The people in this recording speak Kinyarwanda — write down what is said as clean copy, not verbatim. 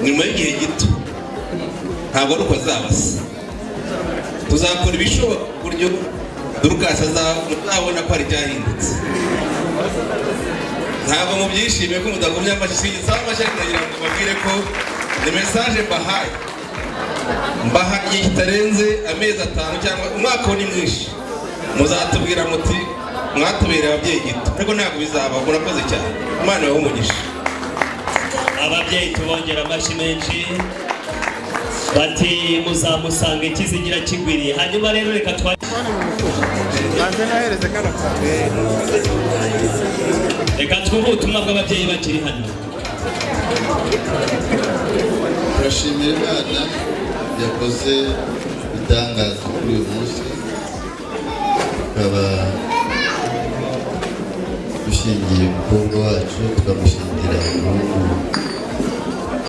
nyuma y'igihe gito ntabwo ari uko azabasa tuzakora ibishoboka ku buryo Dorcas azabona ko hari icyahindutse ntabwo mubyishimiye ko mudagumya amashyi y'amashyaka kugira ngo babwire ko ni message mbahaye kitarenze amezi 5 cyangwa umwaka ni mwinshi muzatubwira muti mwatubereye ababyeyi gito ariko ntabwo bizaba murakoze cyane Imana yawe umugisha ababyeyi tubongera amashyi menshi bati muzamusanga ikizigira kigwiriye hanyuma rero reka twa reka twumve ubutumwa bw'ababyeyi bakiri hano turashimira Imana yakoze itangazo kuri uyu munsi tukaba dushingiye umukobwa wacu tukamushingira umuhungu